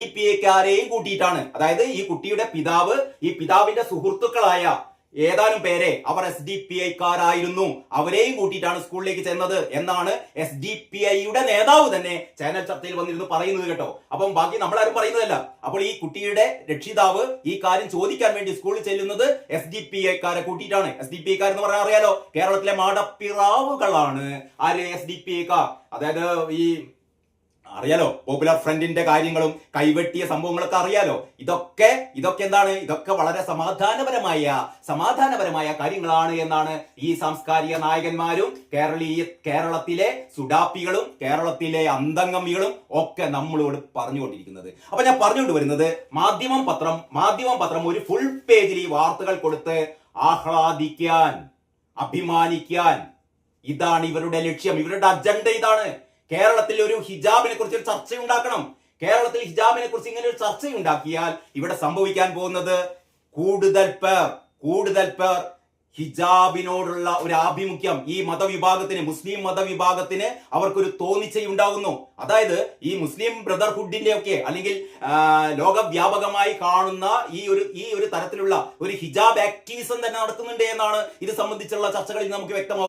ക്കാരെയും കൂട്ടിയിട്ടാണ്. അതായത് ഈ കുട്ടിയുടെ പിതാവ്, ഈ പിതാവിന്റെ സുഹൃത്തുക്കളായ ഏതാനും പേരെ അവർ SDPI-ക്കാരായിരുന്നു, അവരെയും കൂട്ടിയിട്ടാണ് സ്കൂളിലേക്ക് ചെന്നത് എന്നാണ് SDPI-യുടെ നേതാവ് തന്നെ ചാനൽ ചർച്ചയിൽ വന്നിരുന്നു പറയുന്നത് കേട്ടോ. അപ്പം ബാക്കി നമ്മളാരും പറയുന്നതല്ല. അപ്പോൾ ഈ കുട്ടിയുടെ രക്ഷിതാവ് ഈ കാര്യം ചോദിക്കാൻ വേണ്ടി സ്കൂളിൽ ചെല്ലുന്നത് SDPI-ക്കാരെ കൂട്ടിയിട്ടാണ്. SDPI-ക്കാർ എന്ന് പറയാൻ അറിയാലോ, കേരളത്തിലെ മാടപ്പിറാവുകളാണ് ആര്, SDPI-ക്കാർ. അതായത് ഈ അറിയാലോ, പോപ്പുലർ ഫ്രണ്ടിന്റെ കാര്യങ്ങളും കൈവെട്ടിയ സംഭവങ്ങളൊക്കെ അറിയാലോ. ഇതൊക്കെ എന്താണ്, ഇതൊക്കെ വളരെ സമാധാനപരമായ കാര്യങ്ങളാണ് എന്നാണ് ഈ സാംസ്കാരിക നായകന്മാരും കേരളത്തിലെ സുഡാപ്പികളും കേരളത്തിലെ അന്തംഗമികളും ഒക്കെ നമ്മളോട് പറഞ്ഞുകൊണ്ടിരിക്കുന്നത്. അപ്പൊ ഞാൻ പറഞ്ഞുകൊണ്ട് വരുന്നത്, മാധ്യമം പത്രം ഒരു ഫുൾ പേജിൽ ഈ വാർത്തകൾ കൊടുത്ത് ആഹ്ലാദിക്കാൻ, അഭിമാനിക്കാൻ, ഇതാണ് ഇവരുടെ ലക്ഷ്യം, ഇവരുടെ അജണ്ട ഇതാണ്. കേരളത്തിൽ ഒരു ഹിജാബിനെ കുറിച്ച് ഒരു ചർച്ച ഉണ്ടാക്കണം. കേരളത്തിൽ ഹിജാബിനെ കുറിച്ച് ഇങ്ങനെ ഒരു ചർച്ച ഉണ്ടാക്കിയാൽ ഇവിടെ സംഭവിക്കാൻ പോകുന്നത് കൂടുതൽ പേർ ഹിജാബിനോടുള്ള ഒരു ആഭിമുഖ്യം ഈ മതവിഭാഗത്തിന്, മുസ്ലിം മതവിഭാഗത്തിന് അവർക്കൊരു തോന്നിച്ചയുണ്ടാകുന്നു. അതായത് ഈ മുസ്ലിം ബ്രദർഹുഡിന്റെ ഒക്കെ അല്ലെങ്കിൽ ലോകവ്യാപകമായി കാണുന്ന ഈ ഒരു തരത്തിലുള്ള ഒരു ഹിജാബ് ആക്ടിവിസം തന്നെ നടക്കുന്നുണ്ട് എന്നാണ് ഇത് സംബന്ധിച്ചുള്ള ചർച്ചകളിൽ നമുക്ക് വ്യക്തമാകും.